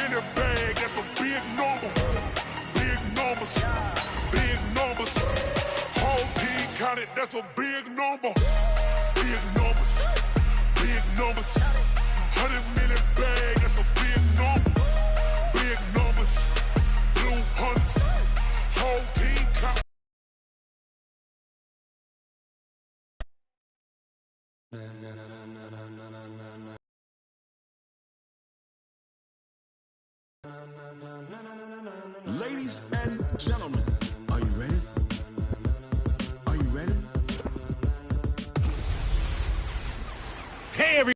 100-minute bag, that's a big number. Big numbers, big numbers. Whole team counted, that's a big number. Big numbers, big numbers. 100-minute bag, that's a big number. Big numbers, blue hunts. Whole team counted. Ladies and gentlemen, are you ready? Are you ready? Hey, everybody.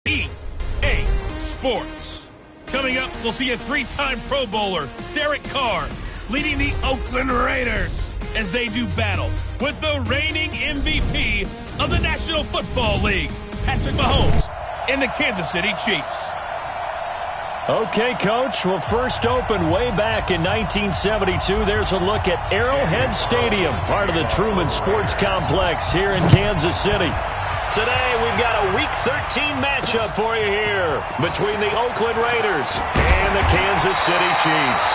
EA Sports. Coming up, we'll see a three-time Pro Bowler, Derek Carr, leading the Oakland Raiders as they do battle with the reigning MVP of the National Football League, Patrick Mahomes, and the Kansas City Chiefs. Okay, Coach. Well, first opened way back in 1972. There's a look at Arrowhead Stadium, part of the Truman Sports Complex here in Kansas City. Today, we've got a Week 13 matchup for you here between the Oakland Raiders and the Kansas City Chiefs.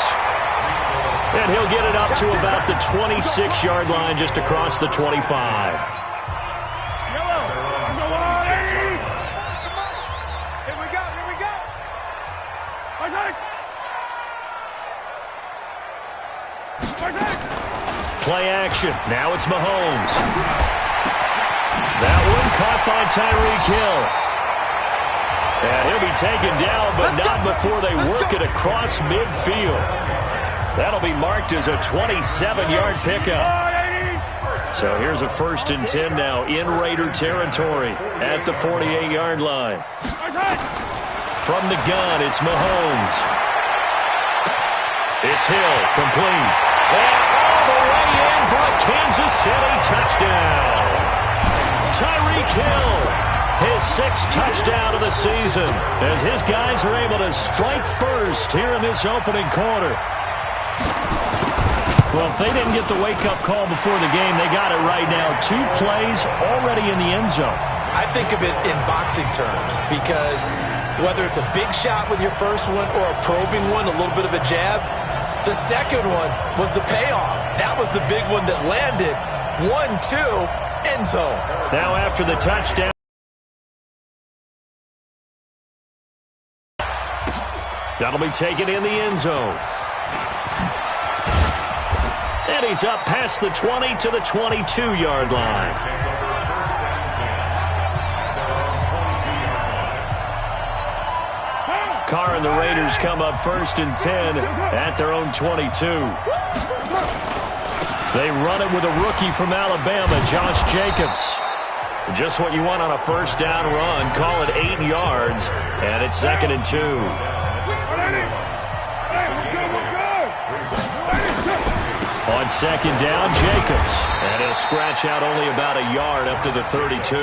And he'll get it up to about the 26-yard line, just across the 25. Play action. Now it's Mahomes. That one caught by Tyreek Hill. And he'll be taken down, but not before they work it across midfield. That'll be marked as a 27-yard pickup. So here's a 1st and 10 now in Raider territory at the 48-yard line. From the gun, it's Mahomes. It's Hill, complete. And all the way in for a Kansas City touchdown. Tyreek Hill, his 6th touchdown of the season, as his guys are able to strike first here in this opening quarter. Well, if they didn't get the wake-up call before the game, they got it right now. 2 plays already in the end zone. I think of it in boxing terms because whether it's a big shot with your first one or a probing one, a little bit of a jab, the second one was the payoff. That was the big one that landed. 1-2, end zone. Now after the touchdown. That'll be taken in the end zone. And he's up past the 20 to the 22-yard line. Carr and the Raiders come up 1st and 10 at their own 22. They run it with a rookie from Alabama, Josh Jacobs. Just what you want on a 1st down run. Call it 8 yards, and it's 2nd and 2. On 2nd down, Jacobs. And he'll scratch out only about a yard up to the 32.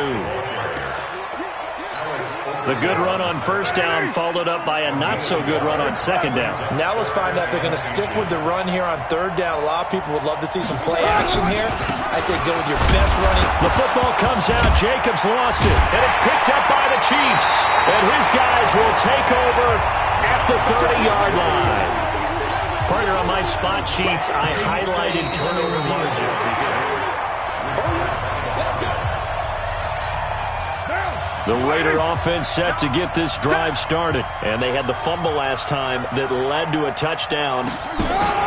The good run on 1st down followed up by a not-so-good run on 2nd down. Now let's find out if they're going to stick with the run here on 3rd down. A lot of people would love to see some play action here. I say go with your best running. The football comes out. Jacobs lost it. And it's picked up by the Chiefs. And his guys will take over at the 30-yard line. Partner, on my spot sheets, I highlighted turnover margin. The Raider offense set to get this drive started. And they had the fumble last time that led to a touchdown.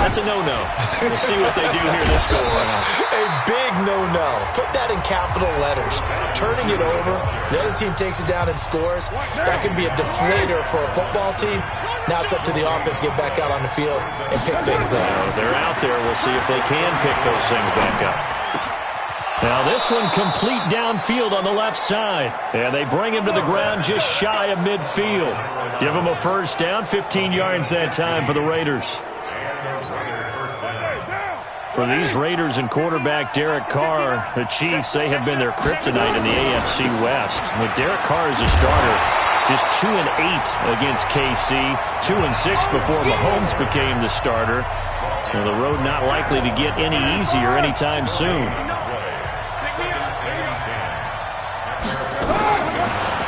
That's a no-no. We'll see what they do here this go-around. A big no-no. Put that in capital letters. Turning it over, the other team takes it down and scores. That can be a deflator for a football team. Now it's up to the offense to get back out on the field and pick things up. They're out there. We'll see if they can pick those things back up. Now this one complete downfield on the left side. And they bring him to the ground just shy of midfield. Give him a 1st down, 15 yards that time for the Raiders. For these Raiders and quarterback Derek Carr, the Chiefs, they have been their kryptonite in the AFC West. With Derek Carr as a starter, just 2-8 against KC, 2-6 before Mahomes became the starter. And the road not likely to get any easier anytime soon.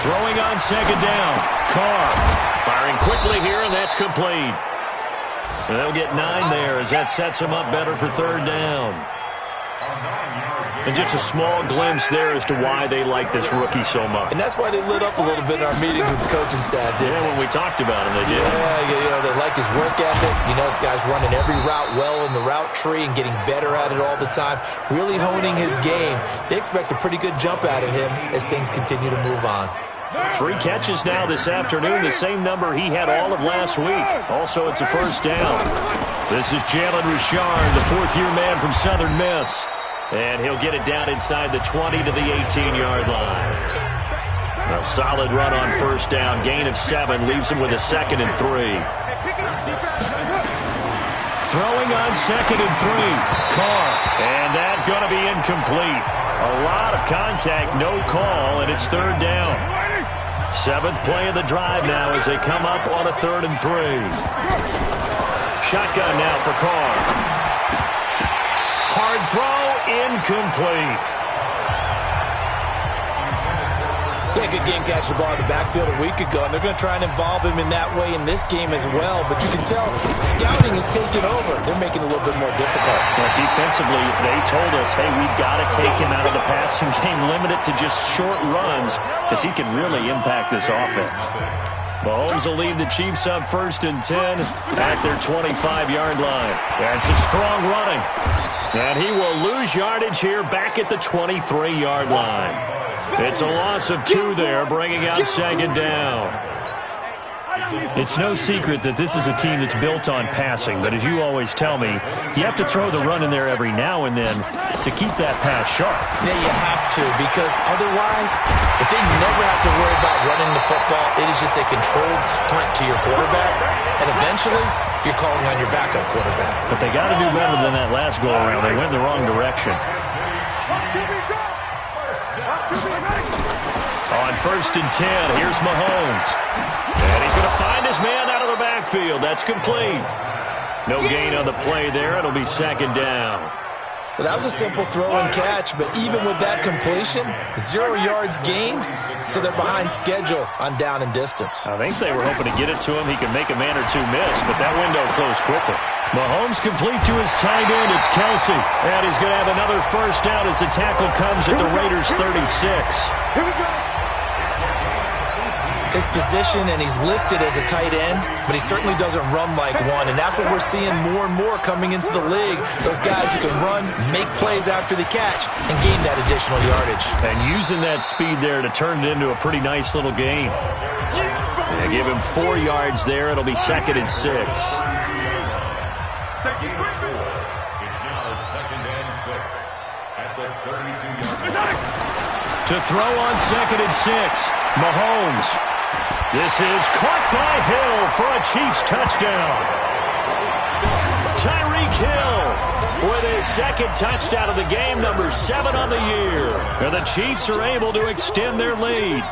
Throwing on second down. Carr firing quickly here, and that's complete. And they'll get 9 there as that sets him up better for third down. And just a small glimpse there as to why they like this rookie so much. And that's why they lit up a little bit in our meetings with the coaching staff, didn't they? When we talked about him, they did. Yeah, they like his work ethic. This guy's running every route well in the route tree and getting better at it all the time, really honing his game. They expect a pretty good jump out of him as things continue to move on. 3 catches now this afternoon, the same number he had all of last week. Also, it's a first down. This is Jalen Richard, the fourth-year man from Southern Miss. And he'll get it down inside the 20 to the 18-yard line. A solid run on first down. Gain of 7 leaves him with a 2nd and 3. Throwing on 2nd and 3. Carr. And that going to be incomplete. A lot of contact, no call, and it's third down. 7th play of the drive now as they come up on a 3rd and 3. Shotgun now for Carr. Hard throw, incomplete. Yeah, good game catching the ball in the backfield a week ago, and they're going to try and involve him in that way in this game as well. But you can tell scouting is taking over. They're making it a little bit more difficult. Well, defensively, they told us, hey, we've got to take him out of the passing game, limit it to just short runs, because he can really impact this offense. Mahomes will lead the Chiefs up 1st and 10 at their 25-yard line. And some strong running. And he will lose yardage here back at the 23-yard line. It's a loss of 2 there, bringing out second down. It's no secret that this is a team that's built on passing, but as you always tell me, you have to throw the run in there every now and then to keep that pass sharp. Yeah, you have to, because otherwise, if they never have to worry about running the football, it is just a controlled sprint to your quarterback, and eventually, you're calling on your backup quarterback. But they got to do better than that last go-around. They went in the wrong direction. On 1st and 10, here's Mahomes. And he's going to find his man out of the backfield. That's complete. No gain on the play there. It'll be second down. Well, that was a simple throw and catch, but even with that completion, 0 yards gained, so they're behind schedule on down and distance. I think they were hoping to get it to him. He could make a man or 2 miss, but that window closed quickly. Mahomes complete to his tight end. It's Kelsey. And he's going to have another first down as the tackle comes at the Raiders' 36. Here we go. His position, and he's listed as a tight end, but he certainly doesn't run like one, and that's what we're seeing more and more coming into the league. Those guys who can run, make plays after the catch, and gain that additional yardage. And using that speed there to turn it into a pretty nice little game. They give him 4 yards there. It'll be 2nd and 6. It's now 2nd and 6 at the 32-yard line. To throw on 2nd and 6, Mahomes. This is caught by Hill for a Chiefs touchdown. Tyreek Hill with his 2nd touchdown of the game, number 7 on the year. And the Chiefs are able to extend their lead.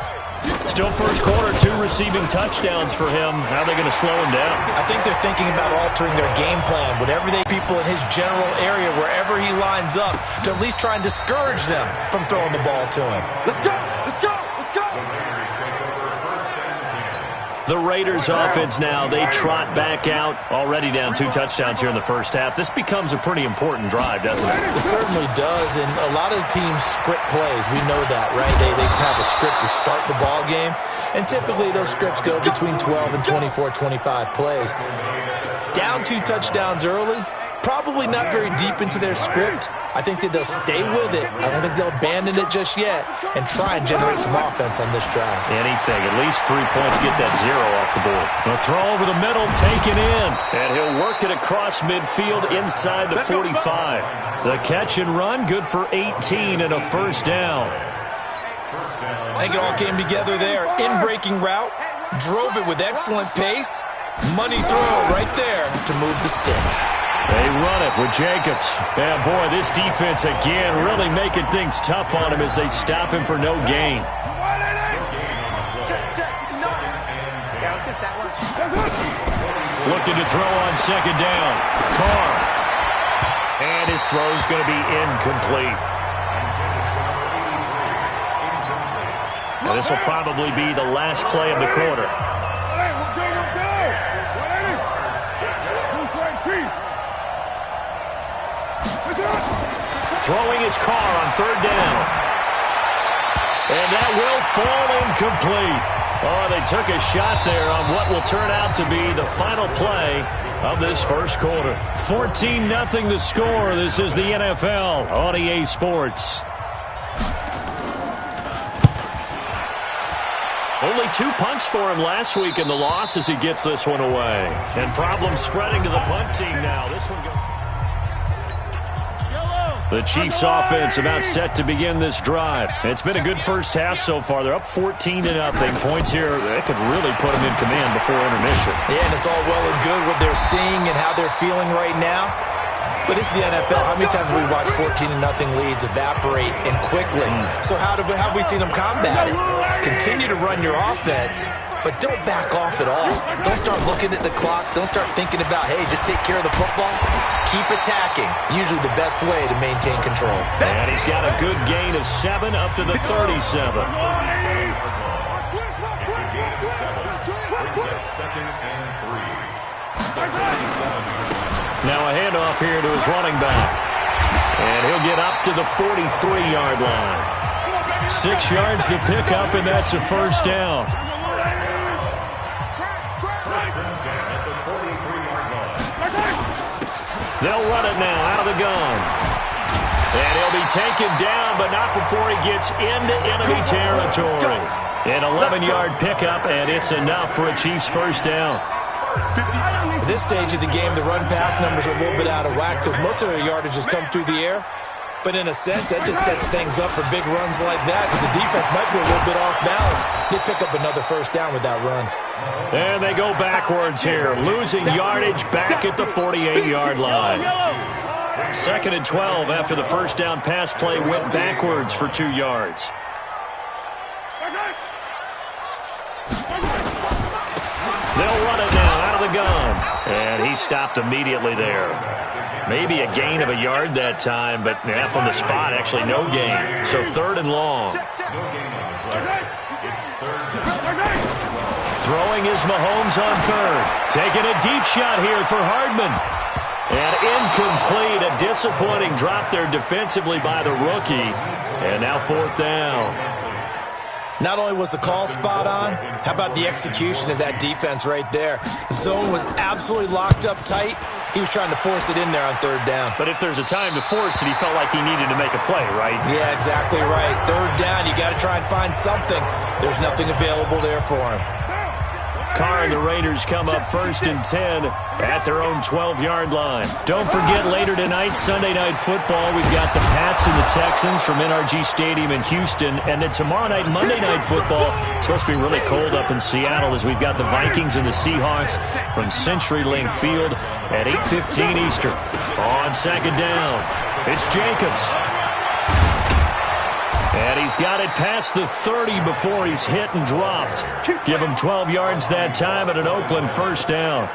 Still first quarter, 2 receiving touchdowns for him. How are they going to slow him down? I think they're thinking about altering their game plan. Whatever they people in his general area, wherever he lines up, to at least try and discourage them from throwing the ball to him. Let's go! Let's go! Let's go! The Raiders offense now, they trot back out, already down 2 touchdowns here in the first half. This becomes a pretty important drive, doesn't it? It certainly does, and a lot of teams script plays. We know that, right? They have a script to start the ball game, and typically those scripts go between 12 and 24, 25 plays. Down 2 touchdowns early, probably not very deep into their script. I think that they'll stay with it. I don't think they'll abandon it just yet and try and generate some offense on this drive. Anything. At least 3 points, get that 0 off the board. A throw over the middle, taken in. And he'll work it across midfield inside the 45. The catch and run, good for 18 and a first down. I think it all came together there. In-breaking route, drove it with excellent pace. Money throw right there to move the sticks. They run it with Jacobs. And boy, this defense again really making things tough on him as they stop him for no gain. Looking to throw on second down. Carr. And his throw's going to be incomplete. And this will probably be the last play of the quarter. Throwing his car on third down. And that will fall incomplete. Oh, they took a shot there on what will turn out to be the final play of this first quarter. 14-0 the score. This is the NFL on EA Sports. Only 2 punts for him last week in the loss as he gets this one away. And problems spreading to the punt team now. This one goes. The Chiefs offense about set to begin this drive. It's been a good first half so far. They're up 14-0. Points here, that could really put them in command before intermission. Yeah, and it's all well and good what they're seeing and how they're feeling right now. But it's the NFL. How many times have we watched 14-0 leads evaporate and quickly? So how have we seen them combat it? Continue to run your offense, but don't back off at all. Don't start looking at the clock. Don't start thinking about, hey, just take care of the football. Keep attacking. Usually the best way to maintain control. And he's got a good gain of 7 up to the 37. It's a gain of 7. Brings up 2nd and 3. Now a handoff here to his running back. And he'll get up to the 43-yard line. 6 yards to pick up, and that's a first down. They'll run it now out of the gun. And he'll be taken down, but not before he gets into enemy territory. An 11-yard pickup, and it's enough for a Chiefs first down. At this stage of the game, the run-pass numbers are a little bit out of whack because most of their yardage has come through the air. But in a sense, that just sets things up for big runs like that because the defense might be a little bit off balance. They pick up another first down with that run. And they go backwards here, losing yardage back at the 48-yard line. 2nd and 12 after the first down pass play went backwards for 2 yards. They'll run it now out of the gun. And he stopped immediately there. Maybe a gain of a yard that time, but from the spot, actually no gain. So 3rd and long. Throwing is Mahomes on 3rd. Taking a deep shot here for Hardman. And incomplete. A disappointing drop there defensively by the rookie. And now 4th down. Not only was the call spot on, how about the execution of that defense right there? The zone was absolutely locked up tight. He was trying to force it in there on 3rd down. But if there's a time to force it, he felt like he needed to make a play, right? Yeah, exactly right. 3rd down, you got to try and find something. There's nothing available there for him. Carr and the Raiders come up 1st and 10 at their own 12-yard line. Don't forget, later tonight, Sunday Night Football, we've got the Pats and the Texans from NRG Stadium in Houston. And then tomorrow night, Monday Night Football, it's supposed to be really cold up in Seattle as we've got the Vikings and the Seahawks from CenturyLink Field at 8:15 Eastern. On 2nd down, it's Jacobs. And he's got it past the 30 before he's hit and dropped. Give him 12 yards that time and an Oakland first down.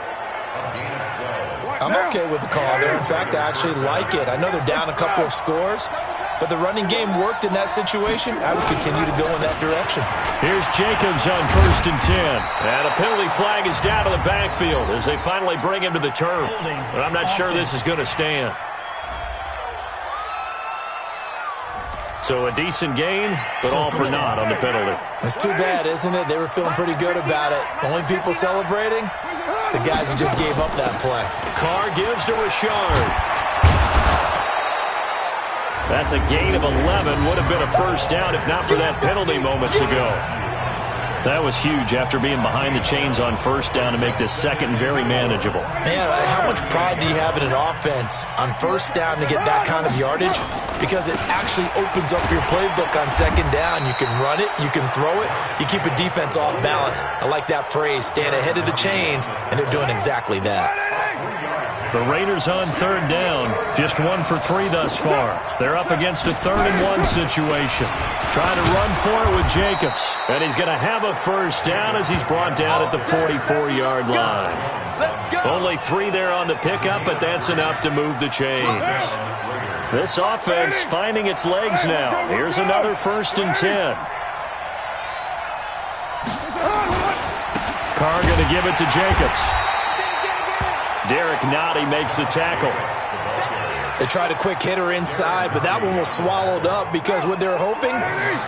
I'm okay with the call there. In fact, I actually like it. I know they're down a couple of scores, but the running game worked in that situation. I would continue to go in that direction. Here's Jacobs on 1st and 10. And a penalty flag is down to the backfield as they finally bring him to the turf. But I'm not sure this is going to stand. So a decent gain, but all for naught on the penalty. It's too bad, isn't it? They were feeling pretty good about it. Only people celebrating, the guys who just gave up that play. Carr gives to Richard. That's a gain of 11. Would have been a first down if not for that penalty moments ago. That was huge after being behind the chains on 1st down to make this 2nd very manageable. Man, how much pride do you have in an offense on 1st down to get that kind of yardage? Because it actually opens up your playbook on 2nd down. You can run it, you can throw it, you keep a defense off balance. I like that phrase, stand ahead of the chains, and they're doing exactly that. The Raiders on 3rd down, just 1 for 3 thus far. They're up against a 3rd and 1 situation. Trying to run for it with Jacobs. And he's going to have a first down as he's brought down at the 44-yard line. Only 3 there on the pickup, but that's enough to move the chains. This offense finding its legs now. Here's another 1st and 10. Carr going to give it to Jacobs. Derek Nottie makes the tackle. They tried a quick hitter inside, but that one was swallowed up because what they're hoping,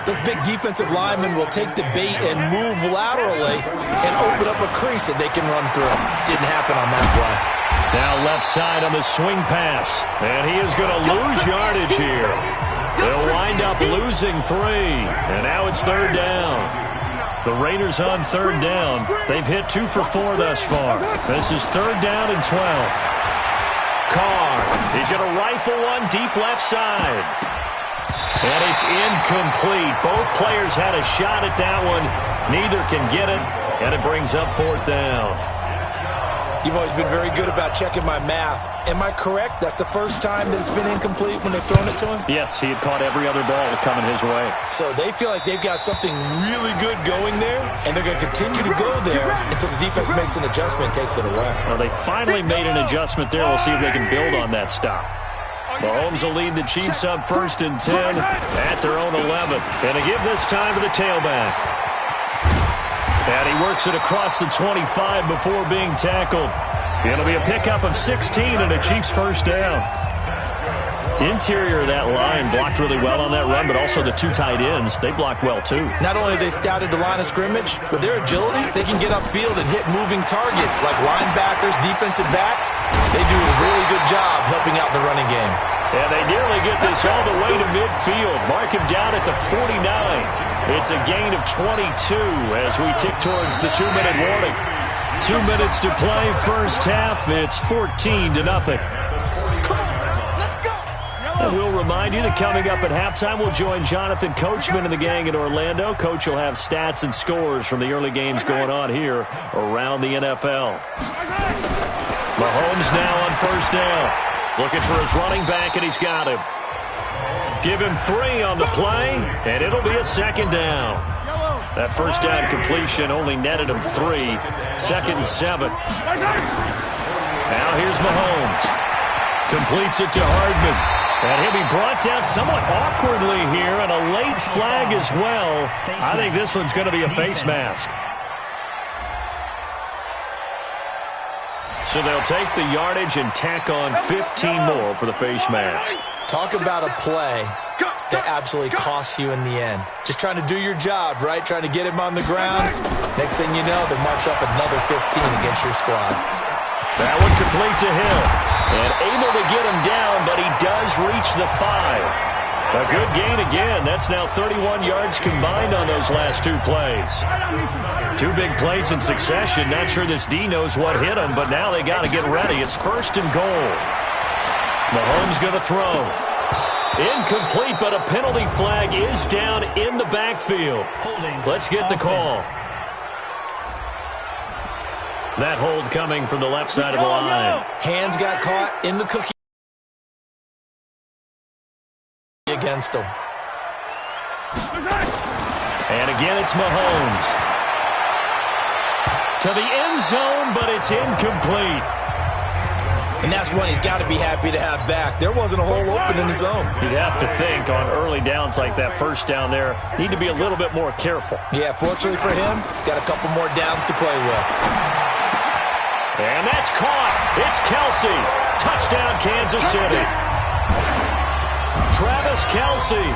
those big defensive linemen will take the bait and move laterally and open up a crease that they can run through. Didn't happen on that play. Now left side on the swing pass, and he is going to lose yardage here. They'll wind up losing 3, and now it's 3rd down. The Raiders on 3rd down. They've hit 2 for 4 thus far. This is 3rd down and 12. Carr, he's going to rifle one deep left side. And it's incomplete. Both players had a shot at that one. Neither can get it, and it brings up 4th down. You've always been very good about checking my math. Am I correct? That's the first time that it's been incomplete when they've thrown it to him? Yes, he had caught every other ball coming his way. So they feel like they've got something really good going there, and they're going to continue to go there until the defense makes an adjustment and takes it away. Well, they finally made an adjustment there. We'll see if they can build on that stop. Mahomes will lead the Chiefs up 1st and 10 at their own 11. And to give this time to the tailback. And he works it across the 25 before being tackled. It'll be a pickup of 16 and a Chiefs 1st down. Interior of that line blocked really well on that run, but also the 2 tight ends, they blocked well too. Not only have they scouted the line of scrimmage, but their agility, they can get upfield and hit moving targets like linebackers, defensive backs. They do a really good job helping out the running game. And they nearly get this all the way to midfield. Mark him down at the 49. It's a gain of 22 as we tick towards the 2-minute warning. 2 minutes to play, first half. It's 14-0. And we'll remind you that coming up at halftime, we'll join Jonathan Coachman and the gang in Orlando. Coach will have stats and scores from the early games going on here around the NFL. Mahomes now on 1st down. Looking for his running back, and he's got him. Give him 3 on the play, and it'll be a 2nd down. That 1st down completion only netted him 3. 2nd and 7. Now here's Mahomes. Completes it to Hardman. And he'll be brought down somewhat awkwardly here, and a late flag as well. I think this one's going to be a face mask. So they'll take the yardage and tack on 15 more for the face mask. Talk about a play that absolutely costs you in the end. Just trying to do your job, right? Trying to get him on the ground. Next thing you know, they march up another 15 against your squad. That one complete to Hill. And able to get him down, but he does reach the 5. A good gain again. That's now 31 yards combined on those last 2 plays. 2 big plays in succession. Not sure this D knows what hit him, but now they got to get ready. It's 1st and goal. Mahomes going to throw. Incomplete, but a penalty flag is down in the backfield. Let's get the call. That hold coming from the left side of the line. Hands got caught in the cookie against him. And again, it's Mahomes. To the end zone, but it's incomplete. And that's one he's got to be happy to have back. There wasn't a hole open in the zone. You'd have to think on early downs like that 1st down there, need to be a little bit more careful. Yeah, fortunately for him, got a couple more downs to play with. And that's caught. It's Kelce. Touchdown, Kansas City. Travis Kelce,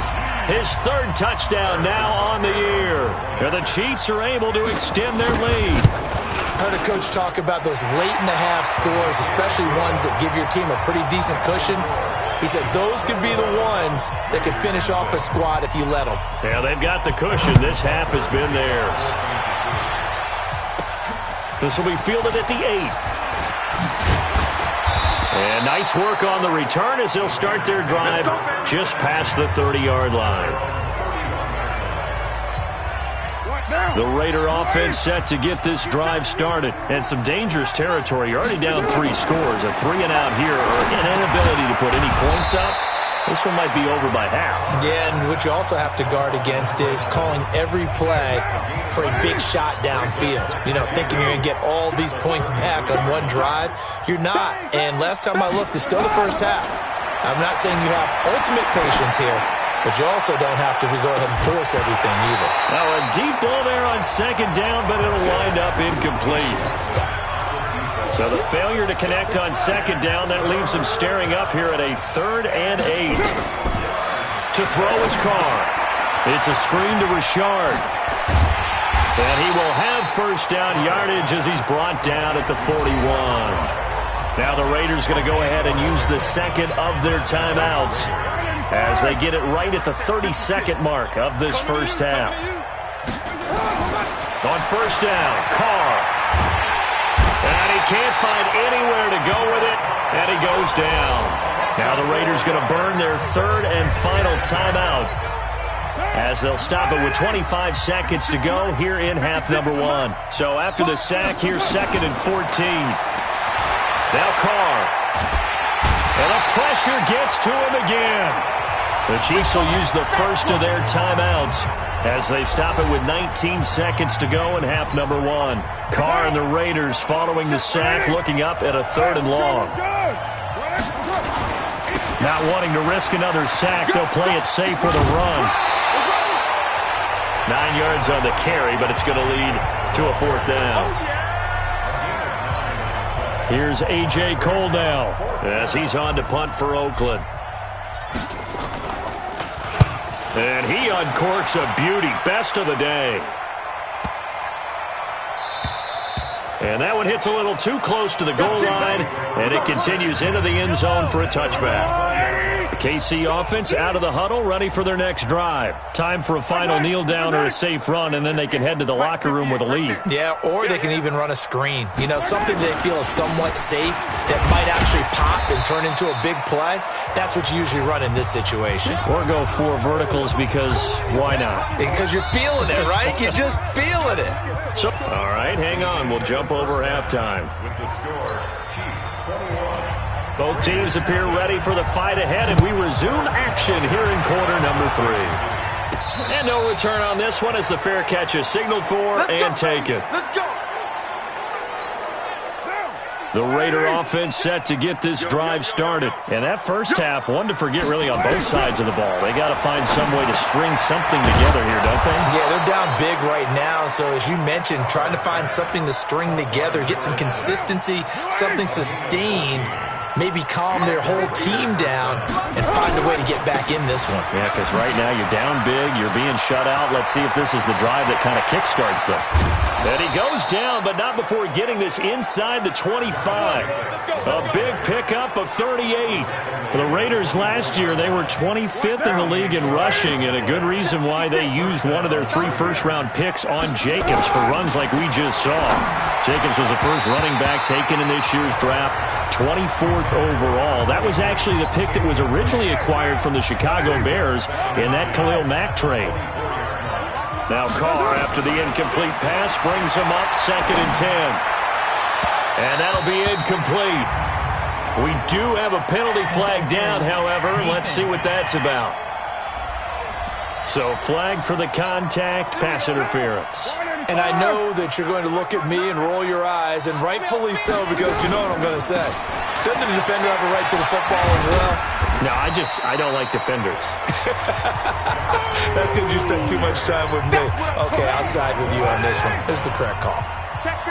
his 3rd touchdown now on the year. And the Chiefs are able to extend their lead. I heard a coach talk about those late-in-the-half scores, especially ones that give your team a pretty decent cushion. He said those could be the ones that could finish off a squad if you let them. Yeah, they've got the cushion. This half has been theirs. This will be fielded at the 8. And nice work on the return as they'll start their drive just past the 30-yard line. The Raider offense set to get this drive started. And some dangerous territory. You're already down 3 scores. A 3-and-out here, or an inability to put any points up. This one might be over by half. Yeah, and what you also have to guard against is calling every play for a big shot downfield. You know, thinking you're going to get all these points back on one drive. You're not. And last time I looked, it's still the first half. I'm not saying you have ultimate patience here, but you also don't have to go ahead and force everything either. Now a deep ball there on second down, but it'll wind up incomplete. So the failure to connect on second down, that leaves him staring up here at a 3rd and 8. To throw his car. It's a screen to Richard. And he will have first down yardage as he's brought down at the 41. Now the Raiders going to go ahead and use the second of their timeouts as they get it right at the 32nd mark of this first half. On first down, Carr. And he can't find anywhere to go with it, and he goes down. Now the Raiders going to burn their 3rd and final timeout as they'll stop it with 25 seconds to go here in half number 1. So after the sack, here's 2nd and 14. Now Carr. And the pressure gets to him again. The Chiefs will use the first of their timeouts as they stop it with 19 seconds to go in half number 1. Carr and the Raiders following the sack, looking up at a 3rd and long. Not wanting to risk another sack, they'll play it safe with a run. 9 yards on the carry, but it's going to lead to a 4th down. Here's A.J. Cole now as he's on to punt for Oakland. And he uncorks a beauty. Best of the day. And that one hits a little too close to the goal line, and it continues into the end zone for a touchback. The KC offense out of the huddle, ready for their next drive. Time for a final kneel down or a safe run, and then they can head to the locker room with a lead. Yeah, or they can even run a screen. You know, something they feel is somewhat safe that might actually pop and turn into a big play. That's what you usually run in this situation. Or go 4 verticals because why not? Because you're feeling it, right? You're just feeling it. So, all right, hang on. We'll jump over halftime. With the score, Chiefs 21. Both teams appear ready for the fight ahead, and we resume action here in quarter number 3. And no return on this one as the fair catch is signaled for and taken. Let's go. The Raider offense set to get this drive started. And that first half, one to forget really on both sides of the ball. They got to find some way to string something together here, don't they? Yeah, they're down big right now. So as you mentioned, trying to find something to string together, get some consistency, something sustained, maybe calm their whole team down and find a way to get back in this one. Yeah, because right now you're down big, you're being shut out. Let's see if this is the drive that kind of kickstarts them. And he goes down, but not before getting this inside the 25. A big pickup of 38. The Raiders last year, they were 25th in the league in rushing, and a good reason why they used one of their 3 first-round picks on Jacobs for runs like we just saw. Jacobs was the first running back taken in this year's draft, 24th overall. That was actually the pick that was originally acquired from the Chicago Bears in that Khalil Mack trade. Now Carr, after the incomplete pass, brings him up 2nd and 10. And that'll be incomplete. We do have a penalty flag down, however. Let's see what that's about. So flag for the contact, pass interference. And I know that you're going to look at me and roll your eyes, and rightfully so, because you know what I'm going to say. Doesn't the defender have a right to the football as well? No, I don't like defenders. That's because you spent too much time with me. Okay, I'll side with you on this one. This is the correct call.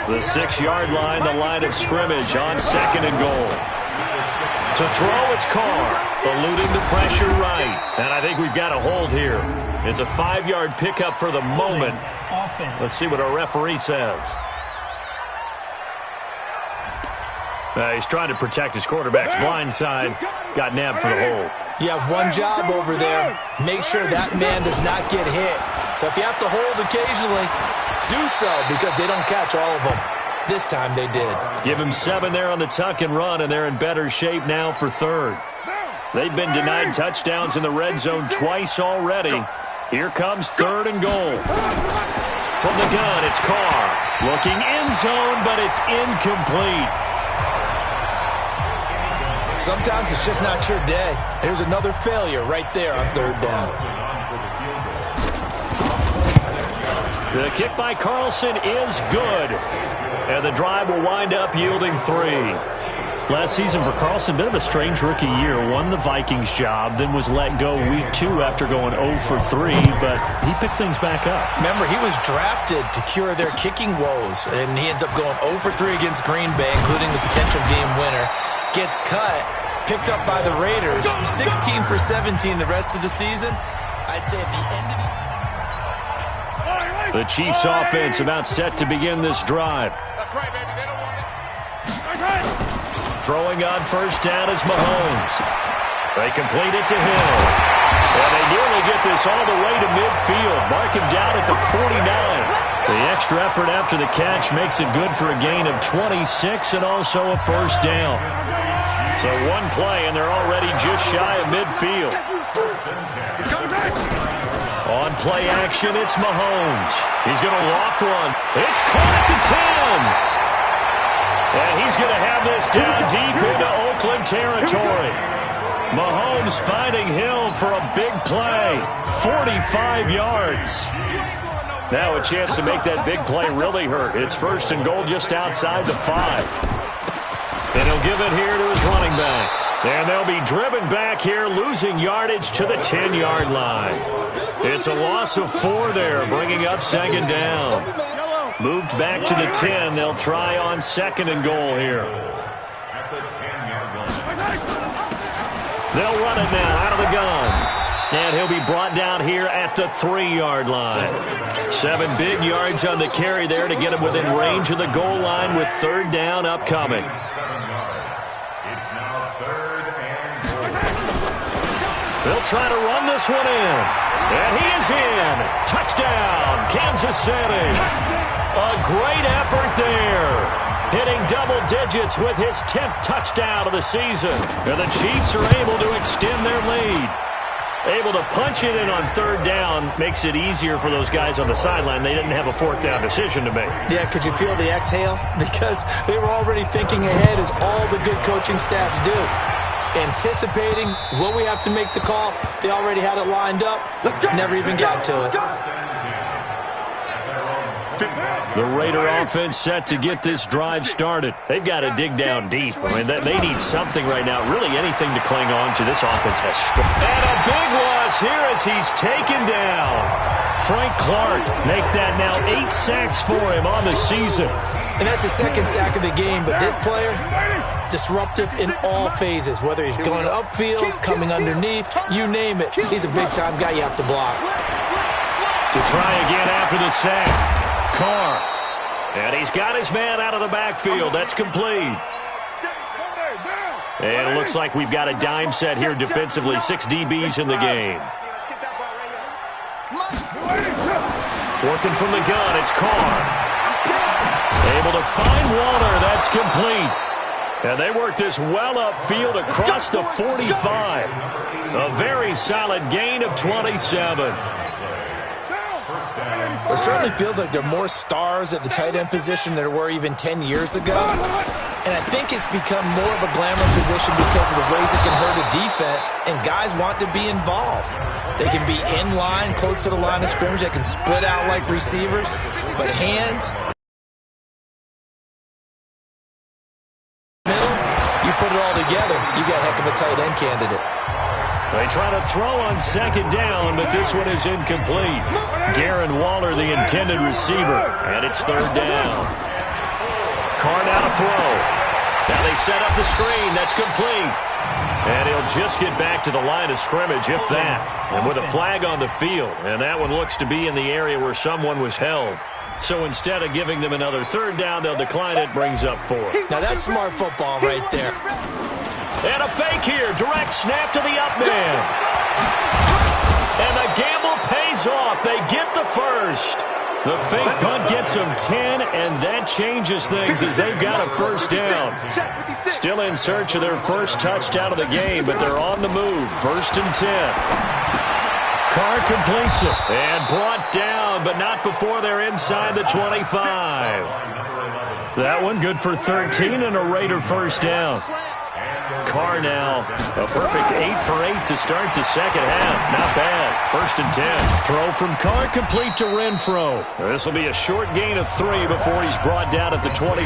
The 6-yard line, the line of scrimmage on 2nd and goal. To throw, it's Carr, eluding the pressure right. And I think we've got a hold here. It's a 5-yard pickup for the moment. Let's see what our referee says. He's trying to protect his quarterback's blind side. Got nabbed for the hold. You have one job over there. Make sure that man does not get hit. So if you have to hold occasionally, do so, because they don't catch all of them. This time they did. Give him 7 there on the tuck and run, and they're in better shape now for 3rd. They've been denied touchdowns in the red zone twice already. Here comes 3rd and goal. From the gun, it's Carr. Looking end zone, but it's incomplete. Sometimes it's just not your day. There's another failure right there on 3rd down. The kick by Carlson is good. And the drive will wind up yielding 3. Last season for Carlson, bit of a strange rookie year. Won the Vikings job, then was let go week 2 after going 0 for 3, but he picked things back up. Remember, he was drafted to cure their kicking woes, and he ends up going 0 for 3 against Green Bay, including the potential game winner. Gets cut, picked up by the Raiders, 16 for 17 the rest of the season. I'd say at the end of the Chiefs offense about set to begin this drive. That's right, baby. They don't want it. Throwing on first down is Mahomes. They complete it to Hill. And they nearly get this all the way to midfield. Mark him down at the 49. The extra effort after the catch makes it good for a gain of 26 and also a first down. So one play and they're already just shy of midfield. On play action, it's Mahomes. He's going to loft one. It's caught at the 10. And he's going to have this down deep into Oakland territory. Mahomes finding Hill for a big play. 45 yards. Now a chance to make that big play really hurt. It's first and goal just outside the 5. And he'll give it here to his running back. And they'll be driven back here, losing yardage to the 10-yard line. It's a loss of 4 there, bringing up second down. Moved back to the 10. They'll try on second and goal here. At the 10-yard line. They'll run it now out of the gun. And he'll be brought down here at the 3-yard line. 7 big yards on the carry there to get him within range of the goal line with third down upcoming. 7 yards. It's now third and goal. They'll try to run this one in. And he is in. Touchdown, Kansas City. A great effort there. Hitting double digits with his 10th touchdown of the season. And the Chiefs are able to extend their lead. Able to punch it in on third down makes it easier for those guys on the sideline. They didn't have a fourth down decision to make. Yeah, could you feel the exhale? Because they were already thinking ahead, as all the good coaching staffs do. Anticipating, will we have to make the call? They already had it lined up. Never even got to it. The Raider offense set to get this drive started. They've got to dig down deep. I mean, they need something right now, really anything to cling on to. This offense has strength. And a big loss here as he's taken down. Frank Clark make that now 8 sacks for him on the season. And that's the second sack of the game, but this player, disruptive in all phases, whether he's going upfield, coming underneath, you name it. He's a big-time guy you have to block. To try again after the sack. Carr. And he's got his man out of the backfield. That's complete. And it looks like we've got a dime set here defensively. 6 DBs in the game. Working from the gun, it's Carr. Able to find Waller. That's complete. And they work this well upfield across the 45. A very solid gain of 27. It certainly feels like there are more stars at the tight end position than there were even 10 years ago. And I think it's become more of a glamour position because of the ways it can hurt a defense, and guys want to be involved. They can be in line, close to the line of scrimmage. They can split out like receivers. But hands, middle, you put it all together, you got a heck of a tight end candidate. They try to throw on second down, but this one is incomplete. Darren Waller, the intended receiver, and it's third down. Carr now to throw. Now they set up the screen. That's complete. And he'll just get back to the line of scrimmage, if that. And with a flag on the field, and that one looks to be in the area where someone was held. So instead of giving them another third down, they'll decline it, brings up 4. Now that's smart football right there. And a fake here. Direct snap to the up man. And the gamble pays off. They get the first. The fake punt gets them 10, and that changes things as they've got a first down. Still in search of their first touchdown of the game, but they're on the move. First and 10. Carr completes it. And brought down, but not before they're inside the 25. That one good for 13 and a Raider first down. Carr now. A perfect 8 for 8 to start the second half. Not bad. 1st and 10. Throw from Carr complete to Renfro. This will be a short gain of 3 before he's brought down at the 22.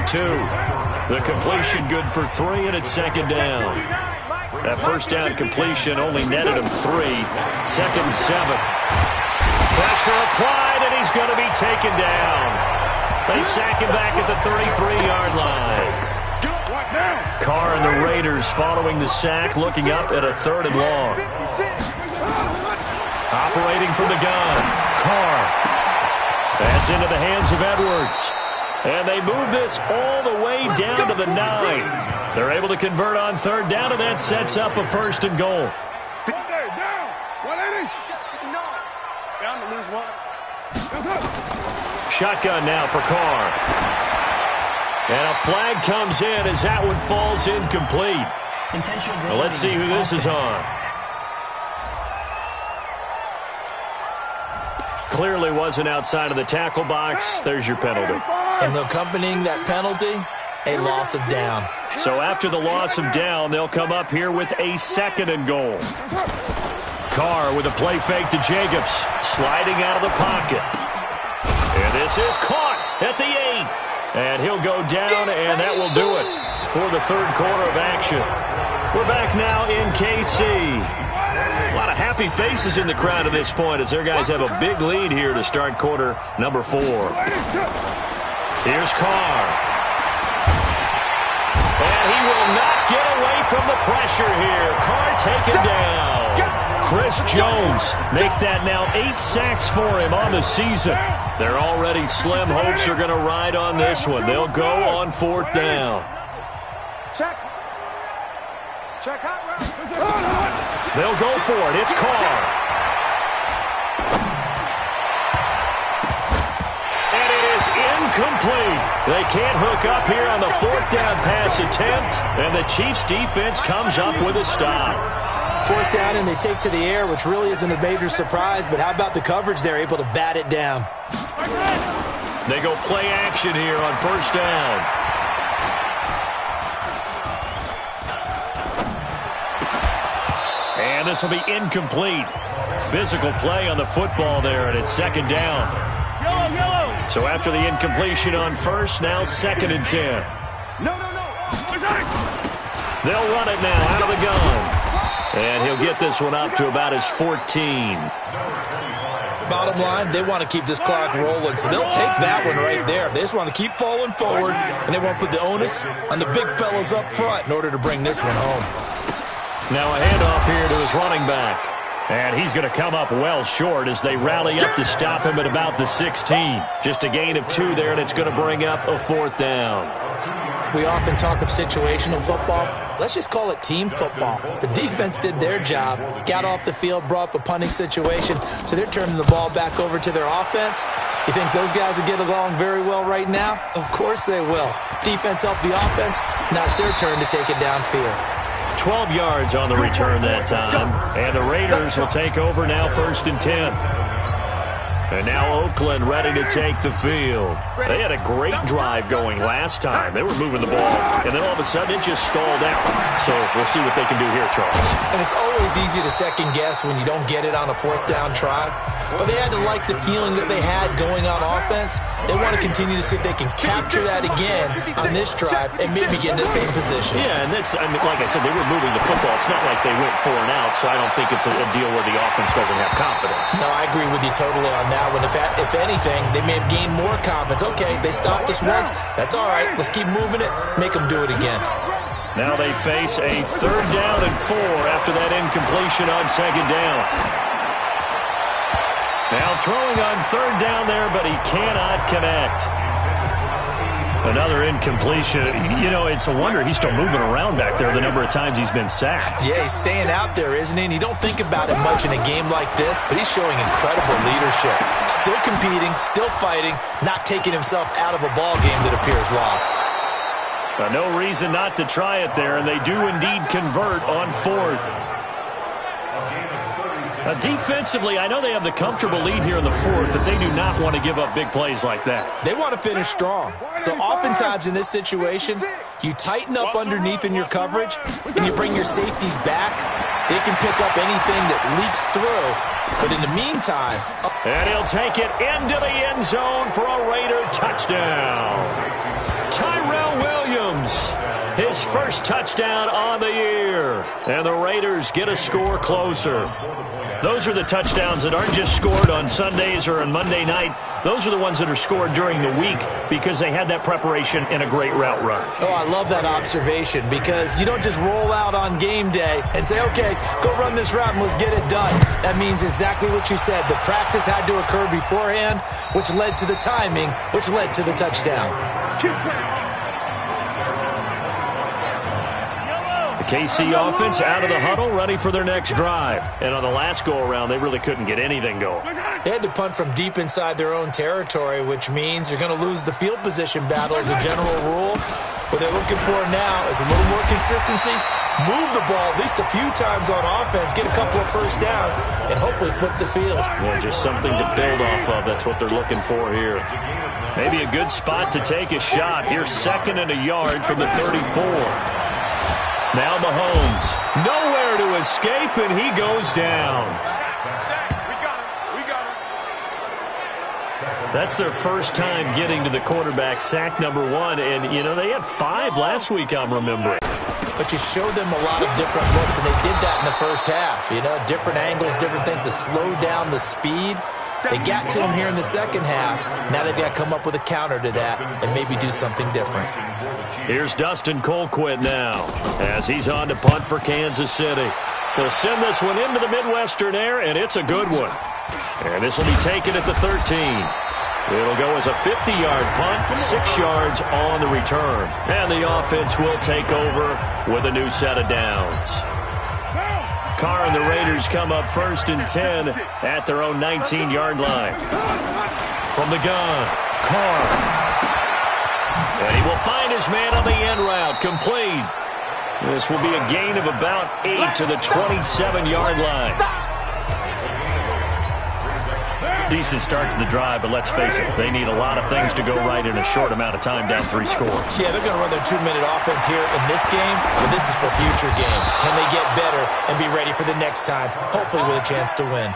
The completion good for 3, and it's 2nd down. That 1st down completion only netted him 3. 2nd and 7. Pressure applied, and he's going to be taken down. They sack him back at the 33-yard line. Carr and the Raiders following the sack, looking up at a 3rd and long. Operating from the gun, Carr. That's into the hands of Edwards. And they move this all the way down to the 9. They're able to convert on 3rd down, and that sets up a 1st and goal. Down, 180. Down to lose 1. Shotgun now for Carr. And a flag comes in as that one falls incomplete. Well, let's see who this is on. Clearly wasn't outside of the tackle box. There's your penalty. And accompanying that penalty, a loss of down. So after the loss of down, they'll come up here with a 2nd and goal. Carr with a play fake to Jacobs, sliding out of the pocket. And this is caught at the 8. And he'll go down, and that will do it for the 3rd quarter of action. We're back now in KC. A lot of happy faces in the crowd at this point as their guys have a big lead here to start quarter number 4. Here's Carr. And he will not get away from the pressure here. Carr taken down. Chris Jones make that now 8 sacks for him on the season. They're already slim hopes are going to ride on this one. They'll go on 4th down. Check hot route. They'll go for it. It's Carr. And it is incomplete. They can't hook up here on the 4th down pass attempt, and the Chiefs defense comes up with a stop. 4th down, and they take to the air, which really isn't a major surprise, but how about the coverage? They're able to bat it down. They go play action here on 1st down. And this will be incomplete. Physical play on the football there, and it's 2nd down. So after the incompletion on 1st, now 2nd and 10. They'll run it now out of the gun. And he'll get this one up to about his 14. Bottom line, they want to keep this clock rolling, so they'll take that one right there. They just want to keep falling forward, and they won't put the onus on the big fellas up front in order to bring this one home. Now a handoff here to his running back. And he's going to come up well short as they rally up to stop him at about the 16. Just a gain of 2 there, and it's going to bring up a 4th down. We often talk of situational football. Let's just call it team football. The defense did their job, got off the field, brought up a punting situation, so they're turning the ball back over to their offense. You think those guys will get along very well right now? Of course they will. Defense helped the offense. Now it's their turn to take it downfield. 12 yards on the return that time. And the Raiders will take over now 1st and 10. And now Oakland ready to take the field. They had a great drive going last time. They were moving the ball, and then all of a sudden it just stalled out. So we'll see what they can do here, Charles. And it's always easy to second guess when you don't get it on a 4th down try. But they had to like the feeling that they had going on offense. They want to continue to see if they can capture that again on this drive and maybe get in the same position. Yeah, and that's, I mean, like I said, they were moving the football. It's not like they went 4 and out, so I don't think it's a deal where the offense doesn't have confidence. No, I agree with you totally on that one. If anything, they may have gained more confidence. Okay, they stopped us once. That's all right. Let's keep moving it. Make them do it again. Now they face a 3rd down and 4 after that incompletion on 2nd down. Now throwing on 3rd down there, but he cannot connect. Another incompletion. You know, it's a wonder he's still moving around back there the number of times he's been sacked. Yeah, he's staying out there, isn't he? And you don't think about it much in a game like this, but he's showing incredible leadership. Still competing, still fighting, not taking himself out of a ball game that appears lost. No reason not to try it there, and they do indeed convert on 4th. Defensively, I know they have the comfortable lead here in the fourth, but they do not want to give up big plays like that. They want to finish strong. So oftentimes in this situation, you tighten up underneath in your coverage, and you bring your safeties back. They can pick up anything that leaks through. But in the meantime... And he'll take it into the end zone for a Raider touchdown. Tyrell Williams, his first touchdown on the year. And the Raiders get a score closer. Those are the touchdowns that aren't just scored on Sundays or on Monday night. Those are the ones that are scored during the week because they had that preparation and a great route run. Oh, I love that observation because you don't just roll out on game day and say, okay, go run this route and let's get it done. That means exactly what you said. The practice had to occur beforehand, which led to the timing, which led to the touchdown. KC offense out of the huddle, ready for their next drive. And on the last go-around, they really couldn't get anything going. They had to punt from deep inside their own territory, which means you're going to lose the field position battle as a general rule. What they're looking for now is a little more consistency, move the ball at least a few times on offense, get a couple of first downs, and hopefully flip the field. Yeah, just something to build off of. That's what they're looking for here. Maybe a good spot to take a shot. Here's 2nd and a yard from the 34. Now Mahomes, nowhere to escape, and he goes down. That's their first time getting to the quarterback, sack number 1. And, you know, they had 5 last week, I'm remembering. But you showed them a lot of different looks, and they did that in the first half. You know, different angles, different things to slow down the speed. They got to him here in the second half. Now they've got to come up with a counter to that and maybe do something different. Here's Dustin Colquitt now as he's on to punt for Kansas City. They'll send this one into the Midwestern air, and it's a good one. And this will be taken at the 13. It'll go as a 50-yard punt, 6 yards on the return. And the offense will take over with a new set of downs. Carr and the Raiders come up 1st and 10 at their own 19-yard line. From the gun, Carr. And he will find his man on the end route, complete. This will be a gain of about 8 to the 27-yard line. Decent start to the drive, but let's face it, they need a lot of things to go right in a short amount of time, down 3 scores. Yeah, they're going to run their 2-minute offense here in this game, but this is for future games. Can they get better and be ready for the next time, hopefully with a chance to win?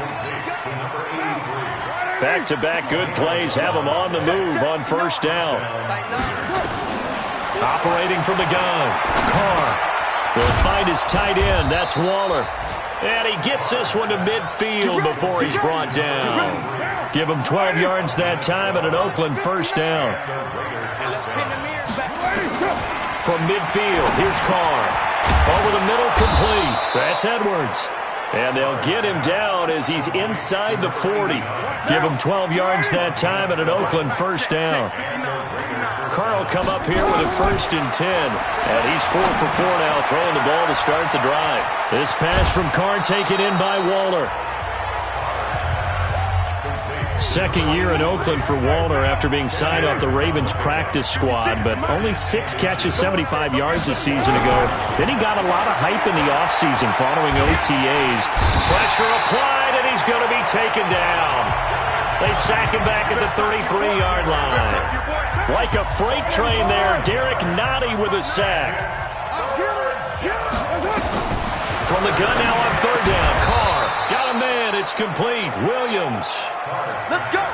Back-to-back good plays have them on the move on 1st down. Operating from the gun, Carr will find his tight end. That's Waller. And he gets this one to midfield before he's brought down. Give him 12 yards that time and an Oakland 1st down. From midfield, here's Carr. Over the middle, complete. That's Edwards. And they'll get him down as he's inside the 40. Give him 12 yards that time and an Oakland 1st down. Carr will come up here with a 1st and 10. And he's 4 for 4 now, throwing the ball to start the drive. This pass from Carr taken in by Waller. 2nd year in Oakland for Waller after being signed off the Ravens practice squad, but only 6 catches, 75 yards a season ago. Then he got a lot of hype in the offseason following OTAs. Pressure applied, and he's going to be taken down. They sack him back at the 33-yard line. Like a freight train there, Derek Nottie with a sack. From the gun now on 3rd down, Carr got a man, it's complete. Williams.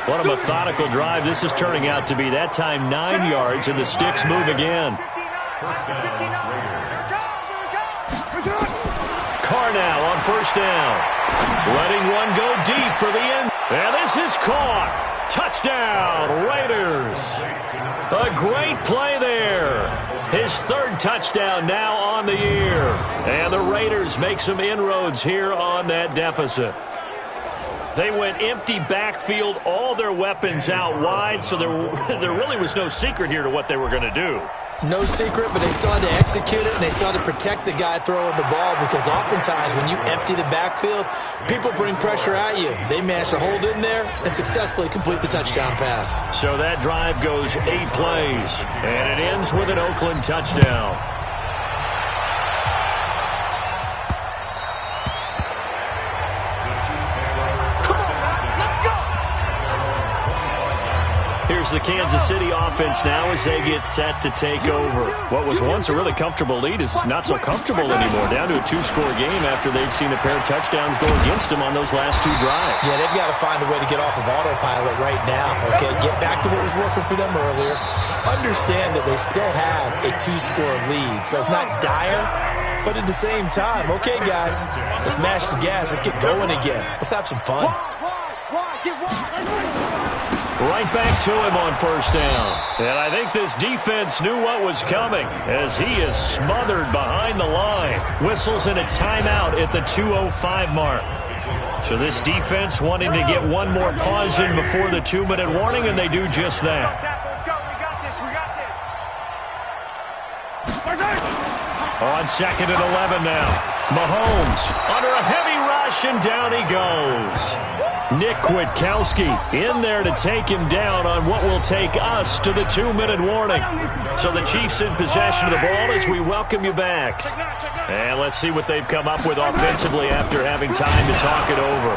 What a methodical drive this is turning out to be. That time 9 yards, and the sticks move again. Carr now on 1st down. Letting one go deep for the end. And this is caught. Touchdown, Raiders. A great play there. His 3rd touchdown now on the year. And the Raiders make some inroads here on that deficit. They went empty backfield, all their weapons out wide, so there really was no secret here to what they were going to do. No secret, but they still had to execute it, and they still had to protect the guy throwing the ball, because oftentimes when you empty the backfield, people bring pressure at you. They managed to hold in there and successfully complete the touchdown pass. So that drive goes 8 plays, and it ends with an Oakland touchdown. Here's the Kansas City offense now as they get set to take over. What was once a really comfortable lead is not so comfortable anymore. Down to a 2-score game after they've seen a pair of touchdowns go against them on those last 2 drives. Yeah, they've got to find a way to get off of autopilot right now. Okay, get back to what was working for them earlier. Understand that they still have a 2-score lead, so it's not dire, but at the same time, okay, guys, let's mash the gas. Let's get going again. Let's have some fun. Right back to him on first down. And I think this defense knew what was coming as he is smothered behind the line. Whistles in a timeout at the 2:05 mark. So this defense wanting to get one more pause in before the 2-minute warning, and they do just that. On second and 11 now. Mahomes under a heavy rush, and down he goes. Nick Kwiatkowski in there to take him down on what will take us to the 2-minute warning. So the Chiefs in possession of the ball as we welcome you back. And let's see what they've come up with offensively after having time to talk it over.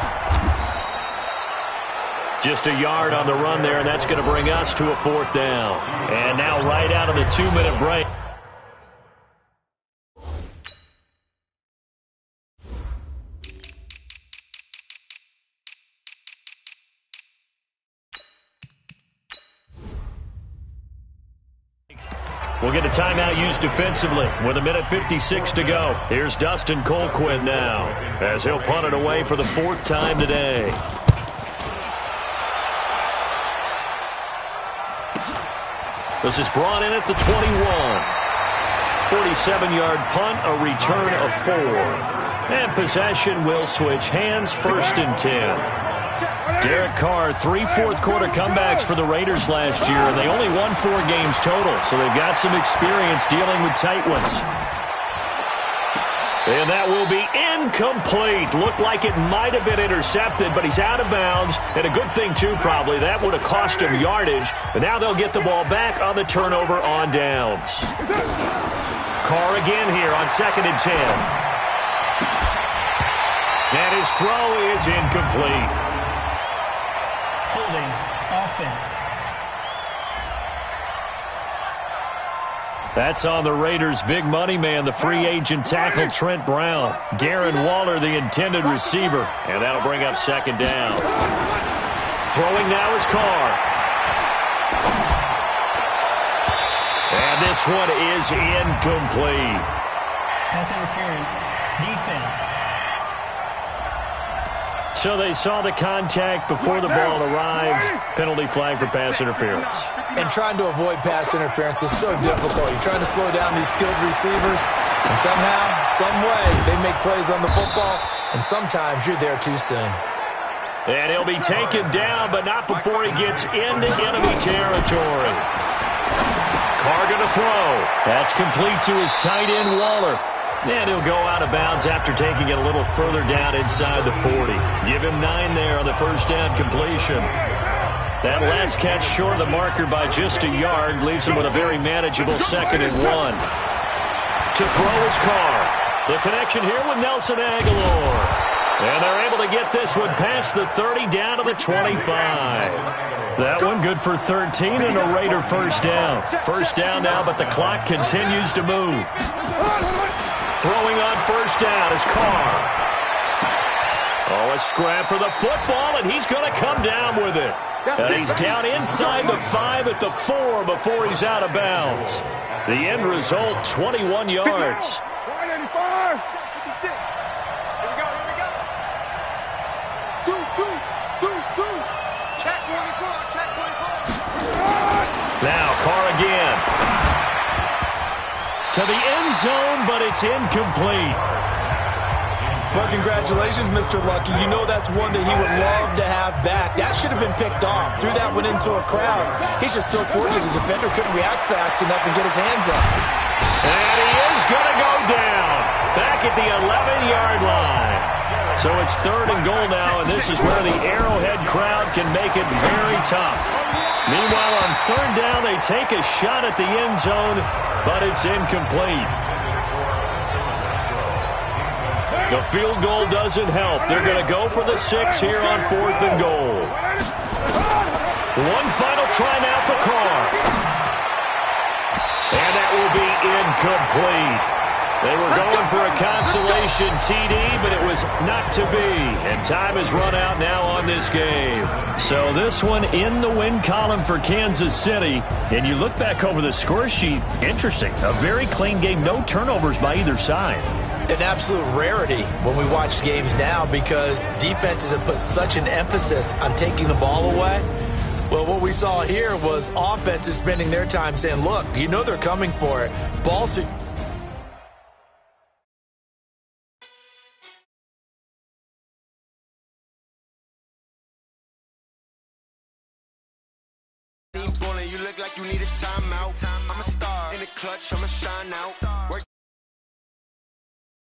Just a yard on the run there, and that's going to bring us to a 4th down. And now right out of the 2-minute break. We'll get a timeout used defensively with 1:56 to go. Here's Dustin Colquitt now as he'll punt it away for the 4th time today. This is brought in at the 21. 47-yard punt, a return of 4. And possession will switch hands, 1st and 10. Derek Carr, 3 fourth-quarter comebacks for the Raiders last year, and they only won 4 games total, so they've got some experience dealing with tight ones. And that will be incomplete. Looked like it might have been intercepted, but he's out of bounds, and a good thing, too, probably. That would have cost him yardage, and now they'll get the ball back on the turnover on downs. Carr again here on 2nd and 10. And his throw is incomplete. Holding offense. That's on the Raiders' big money man, the free agent tackle Trent Brown. Darren Waller, the intended receiver. And that'll bring up 2nd down. Throwing now is Carr. And this one is incomplete. Pass interference. Defense. So they saw the contact before the ball arrived. Penalty flag for pass interference. And trying to avoid pass interference is so difficult. You're trying to slow down these skilled receivers, and somehow, some way, they make plays on the football, and sometimes you're there too soon. And he'll be taken down, but not before he gets into enemy territory. Carr going to throw. That's complete to his tight end, Waller. And he'll go out of bounds after taking it a little further down inside the 40. Give him 9 there on the 1st down completion. That last catch short of the marker by just a yard leaves him with a very manageable 2nd and 1. To throw is Carr. The connection here with Nelson Aguilar. And they're able to get this one past the 30 down to the 25. That one good for 13 and a Raider 1st down. 1st down now, but the clock continues to move. Throwing on 1st down is Carr. Oh, a scrap for the football, and he's going to come down with it. And he's down inside the 5 at the 4 before he's out of bounds. The end result, 21 yards. Now Carr again. To the end zone, but it's incomplete. Well, congratulations, Mr. Lucky. You know that's one that he would love to have back. That should have been picked off. Threw that one into a crowd. He's just so fortunate the defender couldn't react fast enough and get his hands up. And he is going to go down. Back at the 11-yard line. So it's 3rd and goal now, and this is where the Arrowhead crowd can make it very tough. Meanwhile, on 3rd down, they take a shot at the end zone, but it's incomplete. The field goal doesn't help. They're going to go for the 6 here on 4th and goal. One final try now for Carr. And that will be incomplete. They were going for a consolation TD, but it was not to be. And time has run out now on this game. So this one in the win column for Kansas City. And you look back over the score sheet, interesting. A very clean game, no turnovers by either side. An absolute rarity when we watch games now because defenses have put such an emphasis on taking the ball away. Well, what we saw here was offenses spending their time saying, look, you know they're coming for it. Ball you look like you